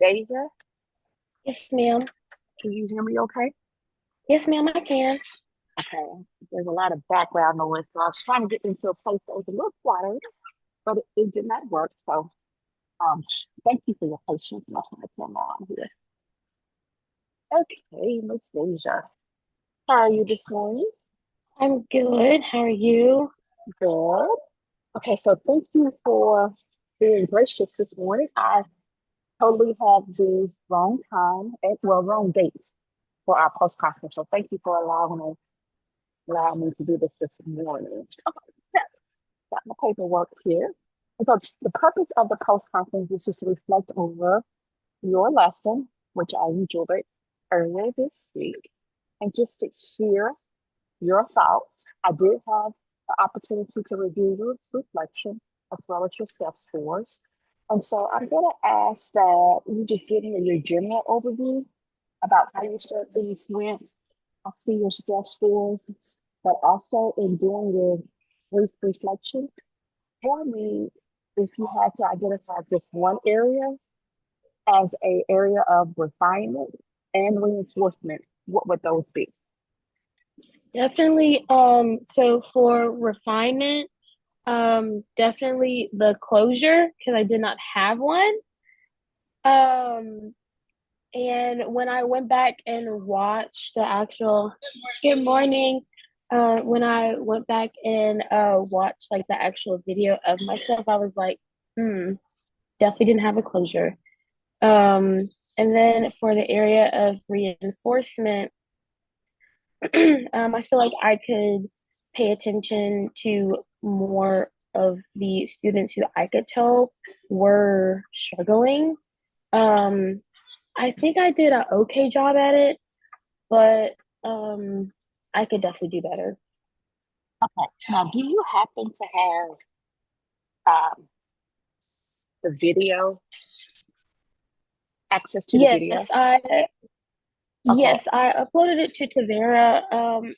Deja, Yes, ma'am. can you hear me okay? Yes, ma'am, I can. Okay. There's a lot of background noise, so I was trying to get into a place that was a little quieter, but it did not work. So, um, thank you for your patience. I'm turn the camera on here. Okay, Miss Deja. How are you this morning? I'm good. How are you? Good. Okay, so thank you for being gracious this morning. I totally have the wrong time, wrong date for our post conference. So thank you for allowing me to do this morning. Okay, got my paperwork here. And so the purpose of the post conference is just to reflect over your lesson, which I enjoyed earlier this week, and just to hear your thoughts. I did have the opportunity to review your reflection as well as your self scores. And so I'm going to ask that you just give me your general overview about how you felt things went. I see your self scores, but also in doing your brief reflection, tell me if you had to identify just one area as a area of refinement and reinforcement, what would those be? Definitely. So for refinement, definitely the closure because I did not have one. Um, and when I went back and watched the actual good morning, when I went back and watched like the actual video of myself, I was like, definitely didn't have a closure. Um, and then for the area of reinforcement, I feel like I could pay attention to more of the students who I could tell were struggling. Um, I think I did an okay job at it, but I could definitely do better. Okay. Now, do you happen to have the video, access to the video? Yes, I Okay. yes, I uploaded it to Tavera,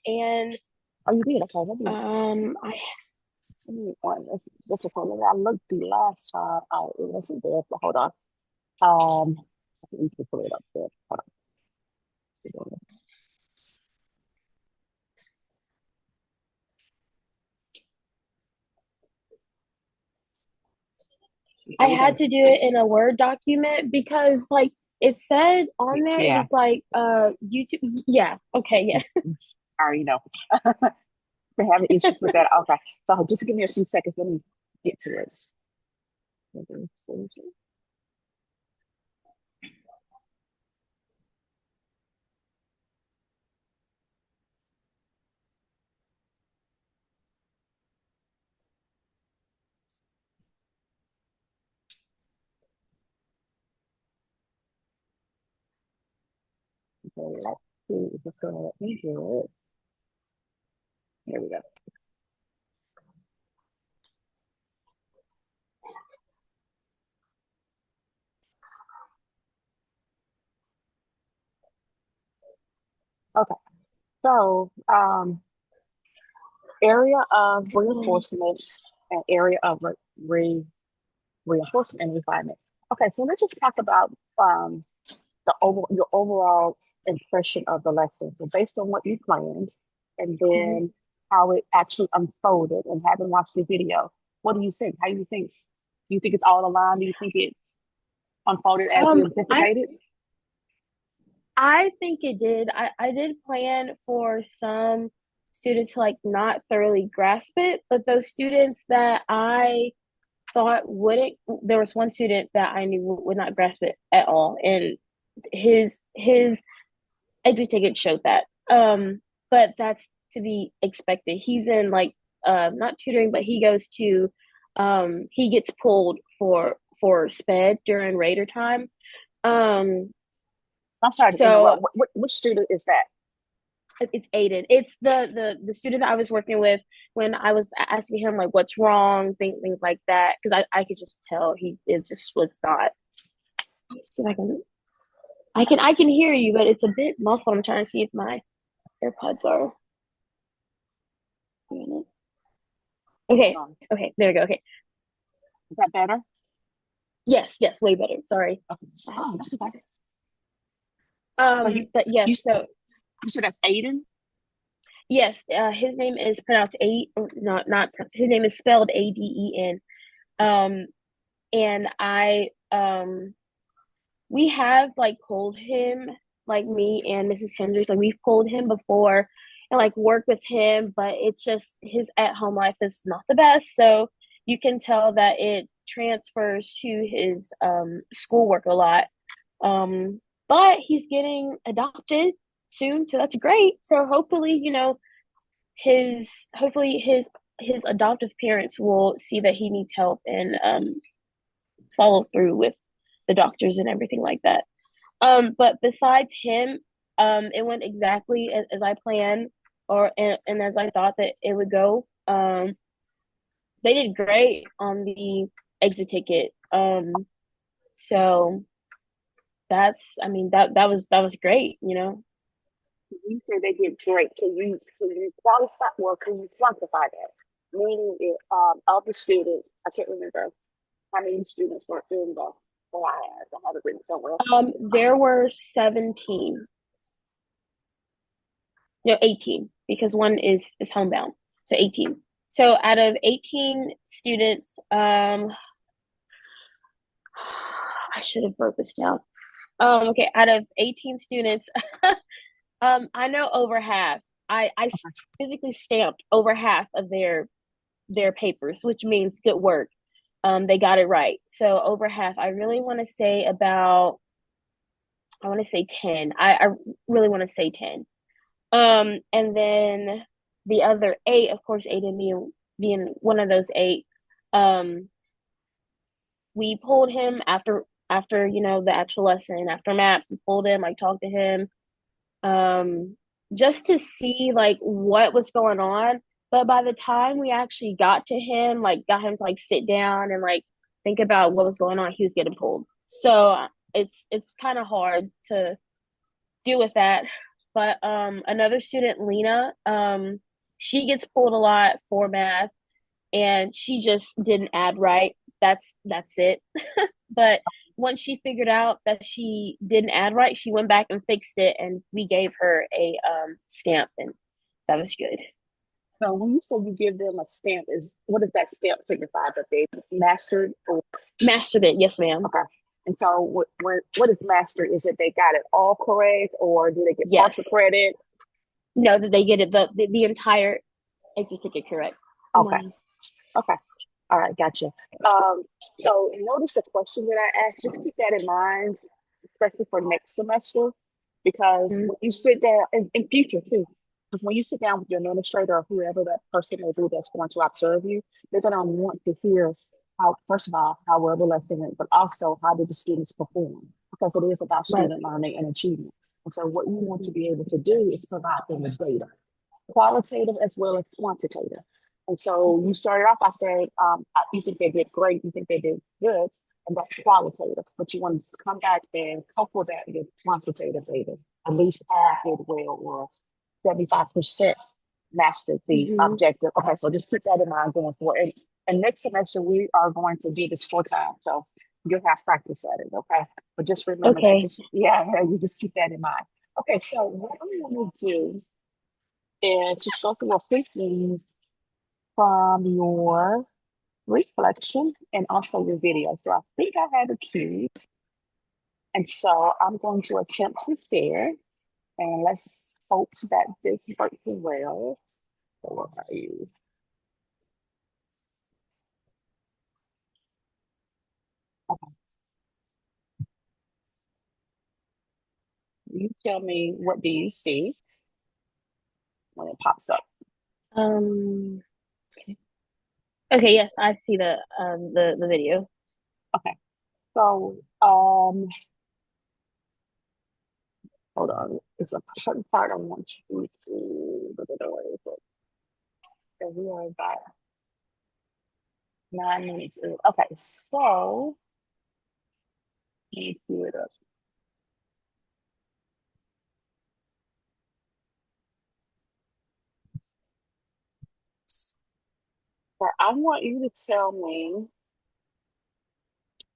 and Oh, you did? Okay. I Let me on. That's a problem. I looked the last time. Oh, it wasn't there. But hold on. I think we can put it up there. Hold on. Are I you going had to? to do it in a Word document because like it said on there, it Yeah. was like YouTube. Yeah, okay, yeah. I already know. We're having issues with that. Okay. So just give me a few seconds. Let me get to it. Okay, let's see if it's going to let me do it. Here we go. Okay. So, area of reinforcement and area of re reinforcement and refinement. Okay, so let's just talk about your overall impression of the lesson. So based on what you planned and Mhm. then how it actually unfolded and having watched the video, what do you think? How do you think? Do you think it's all aligned? Do you think it's unfolded as you Um, I anticipated? I think it did. I did plan for some students to like not thoroughly grasp it, but those students that I thought wouldn't, there was one student that I knew would not grasp it at all, and his exit ticket showed that. But that's to be expected. He's in like not tutoring, but he goes to he gets pulled for sped during Raider time. Um, I'm sorry to so interrupt. Which student is that? it's Aiden. It's the student that I was working with when I was asking him like what's wrong, things like that. Because I could just tell he it just was not. Let's see if I can hear you, but it's a bit muffled. I'm trying to see if my AirPods are. Okay, Um, okay, there we go. Okay, is that better? Yes, yes, way better. Sorry. Okay. Oh, that's about it. So But you, yes, so you said that's Aiden? yes, his name is pronounced not his name is spelled Aden. Um, and we have like pulled him, like me and Mrs. Hendricks, like we've pulled him before and like worked with him, but it's just his at home life is not the best. So you can tell that it transfers to his schoolwork a lot. Um, but he's getting adopted soon, so that's great. So hopefully, his adoptive parents will see that he needs help and follow through with the doctors and everything like that. But besides him, it went exactly as I planned and as I thought that it would go. They did great on the exit ticket. So I mean, that was great. You said they did great. Can you qualify? Well, can you quantify that? Meaning, of the students, I can't remember how many students were in the class. I have it written somewhere. There were 17, no, 18, because one is homebound. So 18. So out of 18 students, I should have wrote this down. Okay, out of 18 students, I know over half. I physically stamped over half of their papers, which means good work. They got it right. So over half. I really want to say about. I want to say 10. I really want to say 10. And then the other eight, of course, Aiden being one of those eight. Um, we pulled him after the actual lesson after maps. We pulled him. I talked to him just to see like what was going on. But by the time we actually got to him, like got him to like sit down and like think about what was going on, he was getting pulled. So it's kind of hard to deal with that. But another student, Lena, she gets pulled a lot for math, and she just didn't add right. That's it. But once she figured out that she didn't add right, she went back and fixed it, and we gave her a stamp, and that was good. So when you say you give them a stamp, is what does that stamp signify? That they mastered or Mastered it, yes, ma'am. okay. And so what is mastered? Is it they got it all correct or do they get partial Yes. credit? No, that they get it the entire exit ticket correct. Okay. Wow. Okay. All right, gotcha. Um, so notice the question that I asked, just keep that in mind, especially for next semester, because Mm-hmm. when you sit down in future too, because when you sit down with your administrator or whoever that person may be that's going to observe you, they're going to want to hear how, first of all, how well the lesson went, but also how did the students perform, because it is about Right. student learning and achievement. And so what you want to Mm-hmm. be able to do is provide them with data, qualitative as well as quantitative. And so you started off by saying, you think they did great, you think they did good, and that's qualitative. But you want to come back and couple that with quantitative data. At least half did well, or 75% mastered the Mm-hmm. objective. Okay, so just keep that in mind going forward. And next semester, we are going to do this full time. So you'll have practice at it, okay? But just remember that. Okay. Just, yeah, you just keep that in mind. Okay, so what I'm going to do and to show you a thinking from your reflection and also your video. So I think I have the cues. And so I'm going to attempt to share and let's hope that this works well. So what are you? Okay. You tell me what do you see when it pops up. Um. Okay. Yes, I see the video. Okay. So hold on. It's a certain part I want you to so we are about 9 minutes in. Okay, so let me cue it up. So I want you to tell me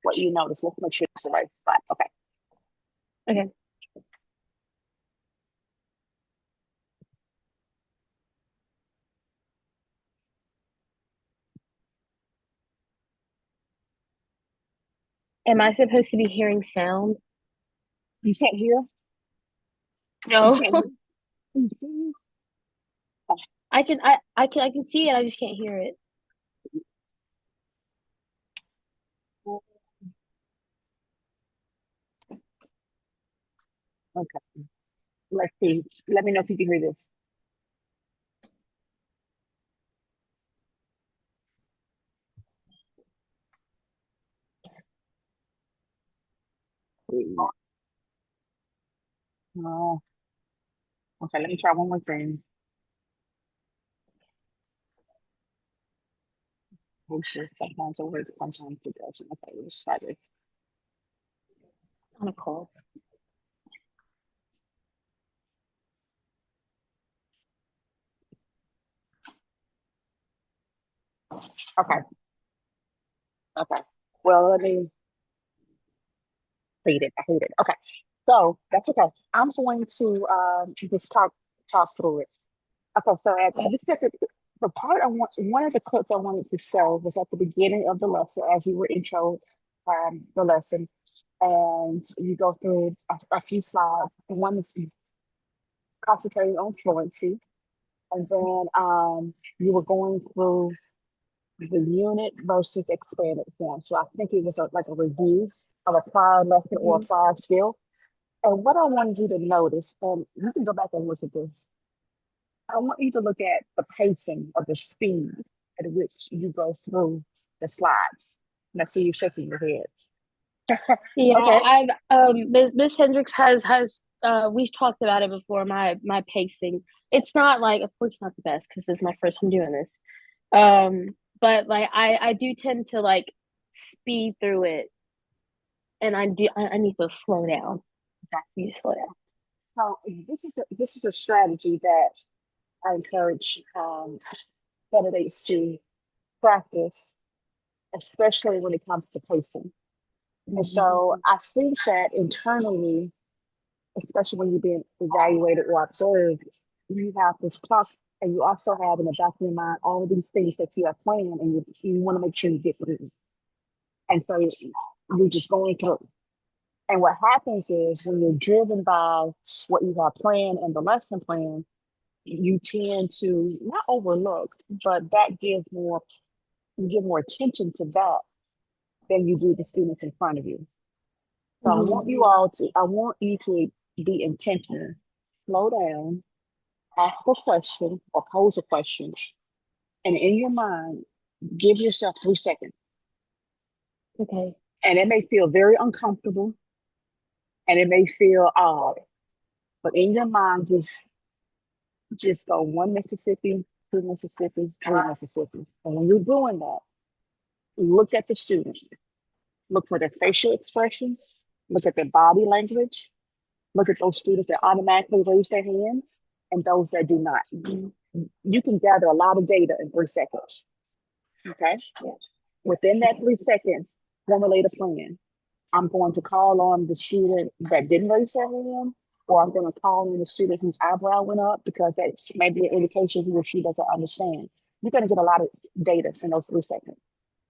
what you notice. Let's make sure it's the right spot. Okay. Okay. Am I supposed to be hearing sound? You can't hear? You No. can't hear? Are you serious? I can see it, I just can't hear it. Oh, okay. Let's see. Let me know if you can hear this. Oh, okay, let me try one more thing. Make sure sometimes it works, sometimes it doesn't. Okay, let's try this. On a call. Okay, okay. Well, let me hate it. I hate it. Okay. So that's okay. I'm going to just talk through it. Okay, so at the second the part I want one of the clips I wanted to show was at the beginning of the lesson as you were intro the lesson and you go through a few slides. And one is concentrating on fluency, and then you were going through the unit versus expanded form. So I think it was like a review of a prior lesson or a Mhm. prior skill. And what I wanted you to notice, and you can go back and look at this, I want you to look at the pacing of the speed at which you go through the slides. And I see you shaking your head. Yeah, Okay. I've Miss Hendricks has we've talked about it before, my pacing. It's not like, of course, it's not the best because this is my first time doing this. But like I do tend to like speed through it, and I need to slow down. Okay. I need to slow down. So this is a strategy that I encourage candidates to practice, especially when it comes to pacing. And Mhm. so I think that internally, especially when you're being evaluated or observed, you have this clock and you also have in the back of your mind all of these things that you have planned and you want to make sure you get through. And so you're just going through. And what happens is when you're driven by what you have planned and the lesson plan, you tend to not overlook, but that gives more, you give more attention to that than you do the students in front of you. So Mhm. I want you to be intentional. Slow down, ask a question or pose a question, and in your mind, give yourself 3 seconds. Okay. And it may feel very uncomfortable and it may feel odd, but in your mind, just go one Mississippi, two Mississippi, three Mississippi. And when you're doing that, look at the students, look for their facial expressions, look at their body language, look at those students that automatically raise their hands and those that do not. You can gather a lot of data in 3 seconds. Okay. Within that 3 seconds, formulate a plan. I'm going to call on the student that didn't raise their hand, or I'm going to call on the student whose eyebrow went up because that may be an indication he or she doesn't understand. You're going to get a lot of data in those 3 seconds.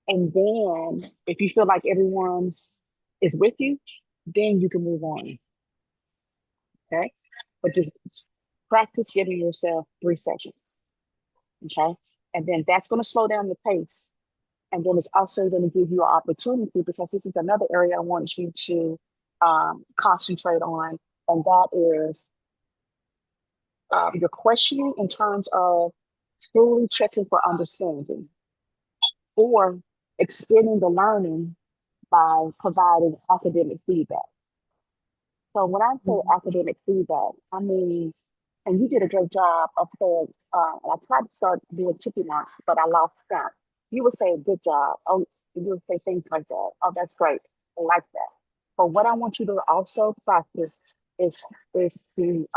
And then if you feel like everyone's is with you, then you can move on. Okay. But just practice giving yourself 3 seconds. Okay. And then that's going to slow down the pace. And then it's also going to give you an opportunity because this is another area I want you to concentrate on. And that is your questioning in terms of truly checking for understanding or extending the learning by providing academic feedback. So when I say Mhm. academic feedback, I mean, and you did a great job of saying, I tried to start doing chippy marks, but I lost count. You would say good job. Oh, you would say things like that. Oh, that's great. I like that. But what I want you to also practice is to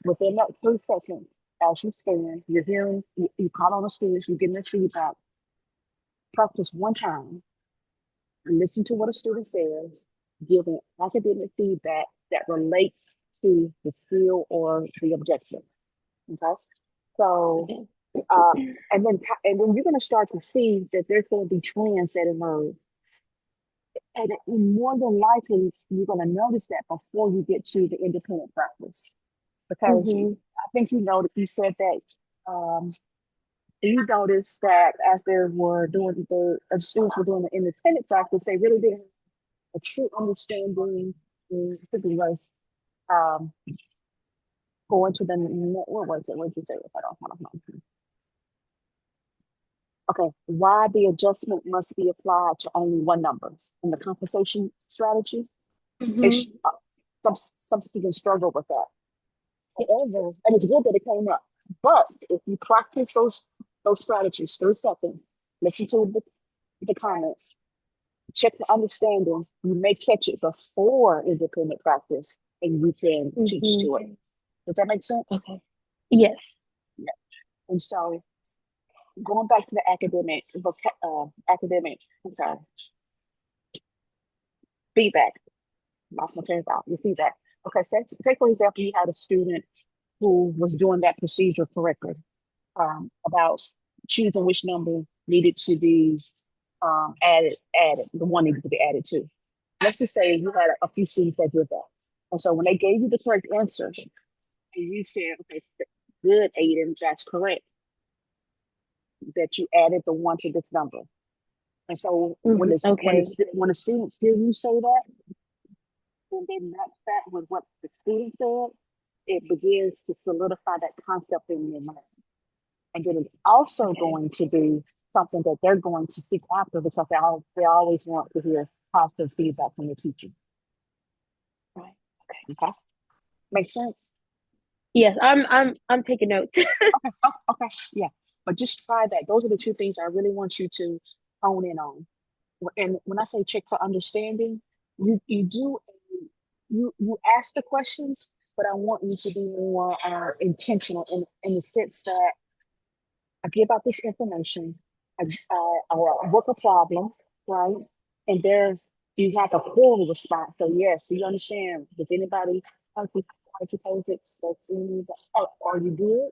within that 3 seconds as you scan, you're hearing, you call on the students, you're getting their feedback. Practice one time listen to what a student says, giving academic feedback that relates to the skill or the objective. Okay. So, Okay. uh, and then you're going to start to see that there's going to be trends that emerge. And more than likely, you're going to notice that before you get to the independent practice. Because Mm-hmm. I think you know that you said that um, you noticed that as they were doing as students were doing the independent practice, they really didn't have a true understanding. I think it was um, going to the what was it? What did you say? Hold on. Okay, why the adjustment must be applied to only one number in the compensation strategy. It's Mm-hmm. some students struggle with that. Yes. However, and it's good that it came up. But if you practice those strategies 3 seconds, listen to the comments, check the understanding, you may catch it before independent practice and you can teach Mm-hmm. to it. Does that make sense? Okay. Yes. Yeah. And so going back to the academic, I'm sorry, feedback. Lost my train of thought. Your feedback. Okay, say for example, you had a student who was doing that procedure correctly, about choosing which number needed to be added, the one needed to be added to. Let's just say you had a few students that did that. And so when they gave you the correct answer, and you said, okay, good, Aiden, that's correct, that you added the one to this number. And so when Mm-hmm. Okay. when the students hear you say that, and they match that with what the student said, it begins to solidify that concept in their mind. And then it's also Okay. going to be something that they're going to seek after because they always want to hear positive feedback from the teacher. Right. Okay. Okay, makes sense. Yes, I'm taking notes. Oh, okay, yeah. But just try that. Those are the 2 things I really want you to hone in on. And when I say check for understanding, you do you ask the questions, but I want you to be more intentional in the sense that I give out this information, I work a problem, right? And there you have a full response. So yes, do you understand? Does anybody suppose it's that's in the, oh, are you good?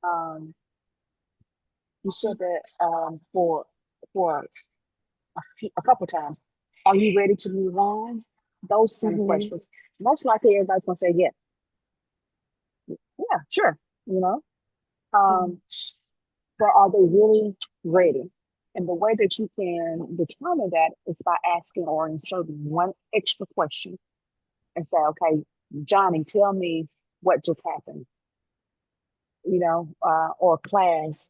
Um, you said that for a couple times. Are you ready to move on? Those kind of Mm-hmm. questions. Most likely everybody's gonna say yes. Yeah, sure. You know, Mm-hmm. um, but are they really ready? And the way that you can determine that is by asking or inserting one extra question and say, okay, Johnny, tell me what just happened, or class.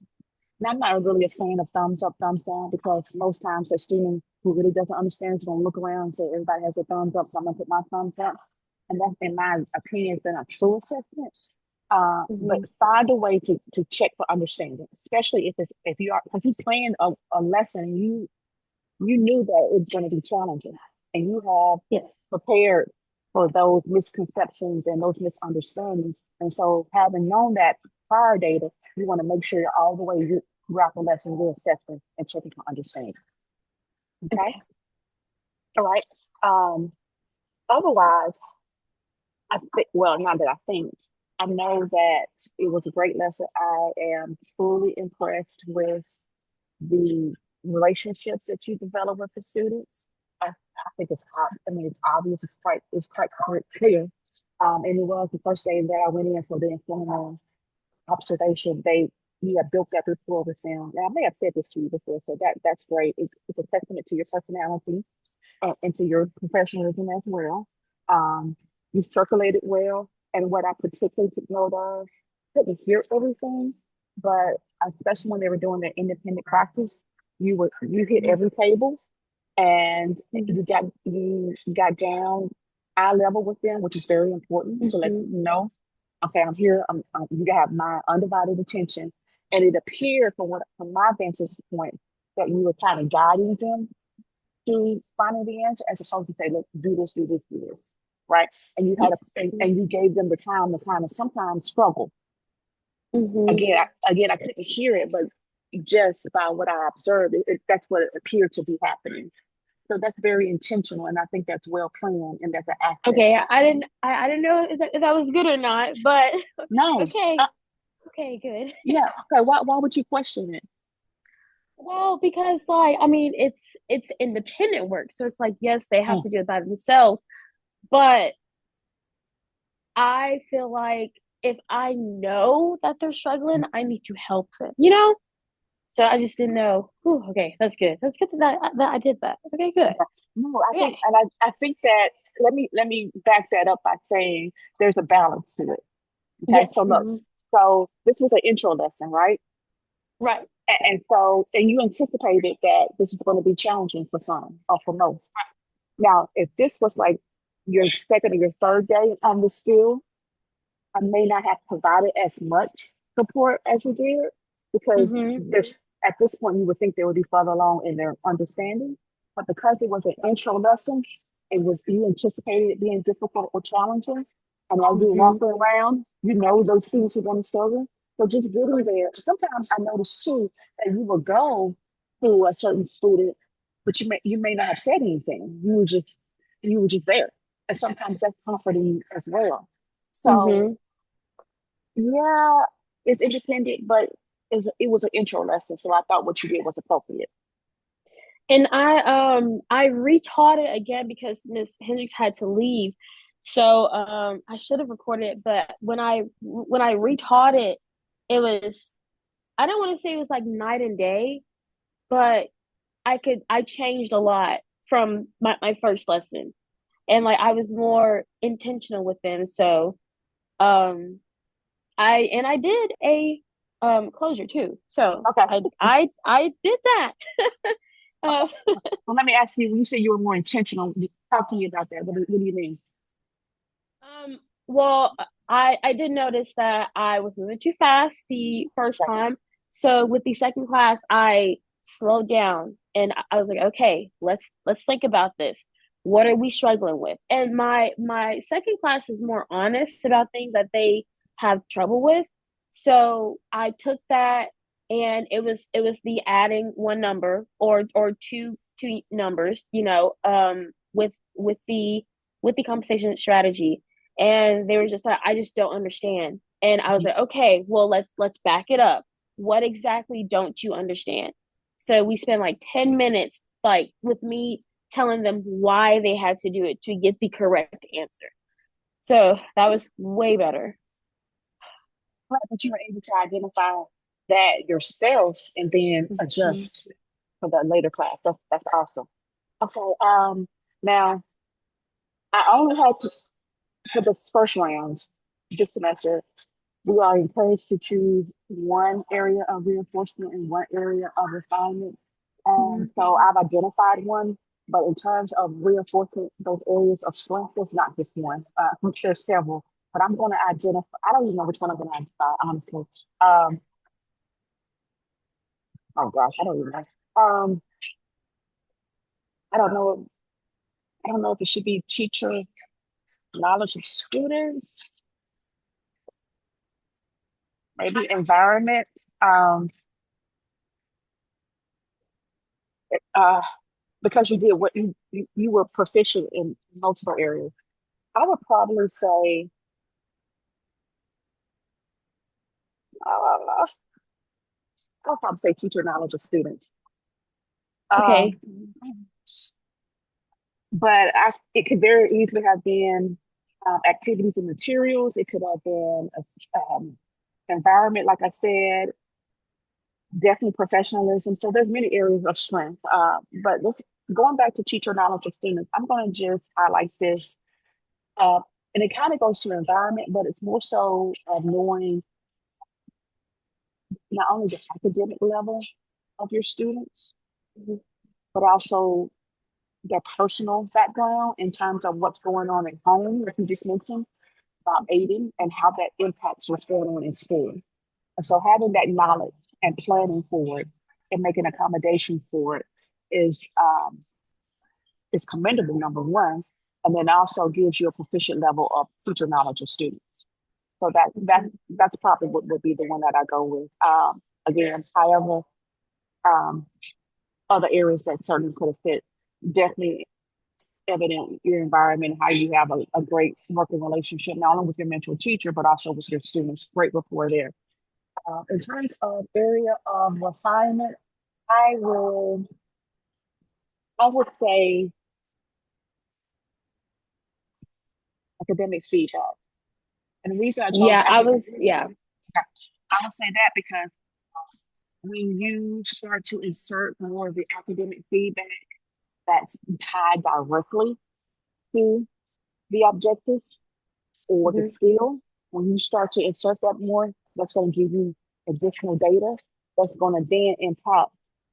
And I'm not really a fan of thumbs up, thumbs down because most times a student who really doesn't understand is going to look around and say, everybody has a thumbs up, so I'm going to put my thumbs up. And that's, in my opinion, is not a true assessment. But Mm-hmm. find a way to check for understanding, especially if you are because you planned a lesson and you knew that it's going to be challenging and you have Yes. prepared for those misconceptions and those misunderstandings. And so having known that prior data, you want to make sure all the way throughout the lesson you're assessing and checking for understanding. Okay. Okay. All right. Um, Otherwise, I think, well, not that I think, I know that it was a great lesson. I am truly impressed with the relationships that you develop with the students. I think I mean, it's obvious, it's quite clear. And it was the first day that I went in for the informal observation. You have built that rapport with them. And I may have said this to you before, so that's great. It's a testament to your personality and to your professionalism as well. Um, you circulated well, and what I particularly took note of, couldn't hear everything, but especially when they were doing their independent practice, you hit every table, and Mm-hmm. you got down eye level with them, which is very important to let Mm-hmm. them know, okay, I'm here. You have my undivided attention, and it appeared from my vantage point that you were kind of guiding them to finding the answer as opposed to say, look, do this, right? And you had Yes. and you gave them the time to kind of sometimes struggle. Mm-hmm. Again, I couldn't hear it, but just by what I observed, that's what it appeared to be happening. So that's very intentional, and I think that's well planned, and that's an asset. Okay, I didn't know if that was good or not, but No, okay, okay, good. yeah, okay. Why would you question it? Well, because like I mean, it's independent work, so it's like yes, they have Mm, to do it by themselves, but I feel like if I know that they're struggling, I need to help them, you know? So I just didn't know. Ooh, okay, that's good. That's good that I did that. Okay, good. okay. No, I think, Okay. and I think that let me back that up by saying there's a balance to it. Okay, so Yes. look, so this was an intro lesson, right? Right. And so, and you anticipated that this is going to be challenging for some or for most. Now, if this was like your second or your third day on the skill, I may not have provided as much support as you did because Mm-hmm. there's at this point you would think they would be further along in their understanding. But because it was an intro lesson, it was you anticipated it being difficult or challenging. And as you Mm-hmm. walk around, you know those students are going to struggle. So just getting there. Sometimes I notice too that you will go to a certain student, but you may not have said anything. You were just there. And sometimes that's comforting as well. So Mm-hmm. yeah, it's independent, but it was an intro lesson, so I thought what you did was appropriate. And I retaught it again because Miss Hendricks had to leave. So I should have recorded it, but when I retaught it, it was I don't want to say it was like night and day, but I changed a lot from my first lesson. And like I was more intentional with them. So um I did a closure too. So Okay, I did that. okay. uh, Well, let me ask you. When you say you were more intentional, talk to you about that. What do you mean? well, I did notice that I was moving too fast the first Okay. time. So with the second class, I slowed down and I was like, okay, let's think about this. What are we struggling with? And my second class is more honest about things that they have trouble with. So I took that and it was the adding one number or two numbers, with the compensation strategy, and they were just like, I just don't understand. And I was like, okay, well, let's back it up. What exactly don't you understand? So we spent like 10 minutes like with me telling them why they had to do it to get the correct answer. So that was way better. Right, but you were able to identify that yourself and then Mhm. adjust for the later class. That's awesome. Okay. Now I only had to for this first round this semester. We are encouraged to choose one area of reinforcement and one area of refinement. And Mhm. so I've identified one, but in terms of reinforcement, those areas of strength, there's not just one. There's several, but I'm going to identify. I don't even know which one I'm going to identify, honestly. Um, oh gosh, I don't even know. I don't know. I don't know if it should be teacher knowledge of students, maybe environment. Um, uh, because you did what you were proficient in multiple areas. I would probably say, I would probably say teacher knowledge of students. Um, Okay. but it could very easily have been activities and materials. It could have been environment, like I said, definitely professionalism. So there's many areas of strength. But going back to teacher knowledge of students, I'm going to just highlight this. Uh, and it kind of goes to environment, but it's more so of knowing not only the academic level of your students, but also their personal background in terms of what's going on at home, like you just mentioned about aiding and how that impacts what's going on in school. And so having that knowledge and planning for it and making accommodation for it is is commendable, number one, and then also gives you a proficient level of teacher knowledge of students. So that's probably what would be the one that I go with. Again, however, um, other areas that certainly could have fit. definitely evident in your environment, how you have a great working relationship, not only with your mentor teacher, but also with your students. Great rapport there. In terms of area of refinement, I will, I would say academic feedback. And the reason I chose Yeah, academic, yeah. I would say that because when you start to insert more of the academic feedback that's tied directly to the objective or the Hmm. skill, when you start to insert that more, that's going to give you additional data that's going to then impact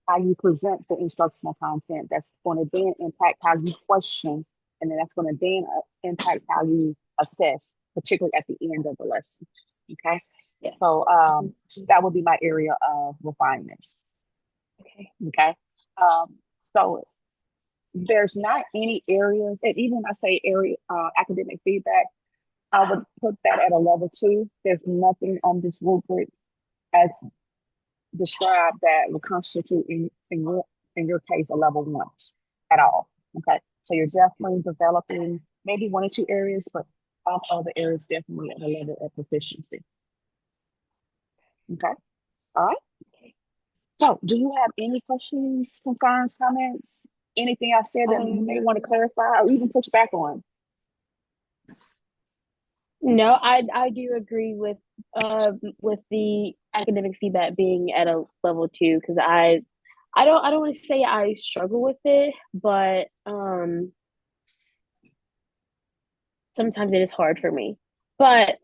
how you present the instructional content. That's going to then impact how you question, and then that's going to then impact how you assess, particularly at the end of the lesson. Okay, Yes. so Hmm. that would be my area of refinement. Okay. Okay, so there's not any areas, and even I say area academic feedback, I would put that at a level two. There's nothing on this rubric as described that would constitute in your case a level one at all. Okay. So you're definitely developing maybe one or two areas, but all other areas definitely at a level of proficiency. Okay. All right. Okay. So do you have any questions, concerns, comments, anything I've said that you may Um, want to clarify or even push back on? no, I do agree with the academic feedback being at a level two because I don't want to say I struggle with it, but sometimes it is hard for me. But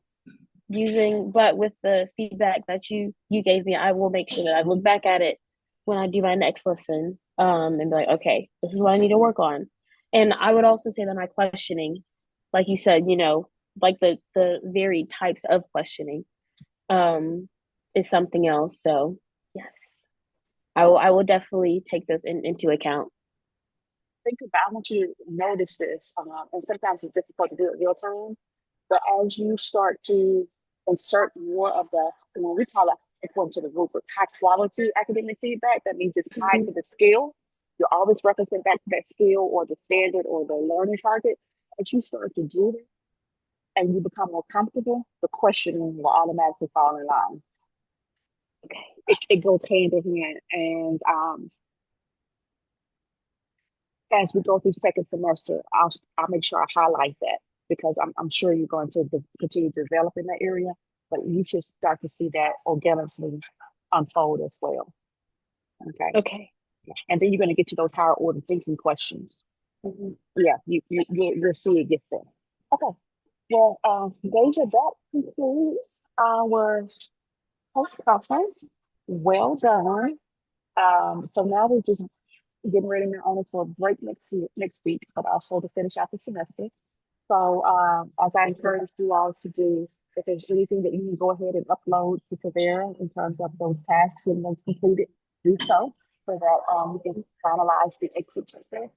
but with the feedback that you gave me, I will make sure that I look back at it when I do my next lesson, and be like, okay, this is what I need to work on. And I would also say that my questioning, like you said, like the varied types of questioning, um, is something else. So yes, I will definitely take those into account. Think about, I want you to notice this, and sometimes it's difficult to do it real time, but as you start to insert more of the, when we call it, according to the rubric, high quality academic feedback, that means it's tied Mm-hmm. to the skill. You always represent back to that skill or the standard or the learning target. As you start to do that and you become more comfortable, the questioning will automatically fall in line. Okay. It goes hand in hand. And as we go through second semester, I'll make sure I highlight that because I'm sure you're going to continue to develop in that area, but you should start to see that organically unfold as well. Okay, Okay. and then you're going to get to those higher order thinking questions. Mm-hmm. Yeah, you'll see it get there. Okay, well, Deja, that concludes our post conference. Well done. So now we're just getting ready not only for a break next week, but also to finish out the semester. So as I encourage you all to do, if there's anything that you can go ahead and upload to Tavera in terms of those tasks and those completed, do so that we can finalize the exit checklist,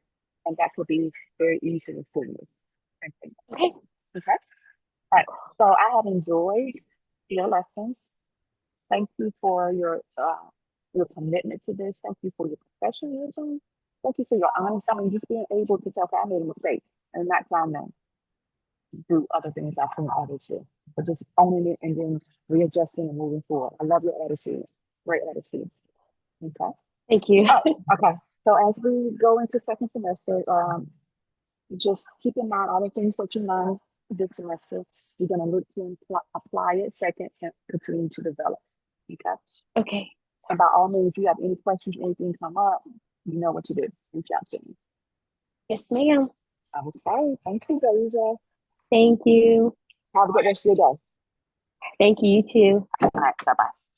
and that could be very easy and seamless. Okay. Okay. All right. So I have enjoyed your lessons. Thank you for your commitment to this. Thank you for your professionalism. Thank you for your honesty. I mean, just being able to say, okay, I made a mistake and not trying to do other things I've seen others do, but just owning it and then readjusting and moving forward. I love your attitude. Great attitude. Okay. Thank you. Oh, okay. So as we go into second semester, just keep in mind all the things that you learned this semester. You're going to look to apply it second and continue to develop. Okay. Okay. And by all means, if you have any questions, anything come up, you know what to do. Reach out to me. Yes, ma'am. Okay. Thank you, Deja. Thank you. Have a good rest of your day. Thank you, you too. All right. Bye bye.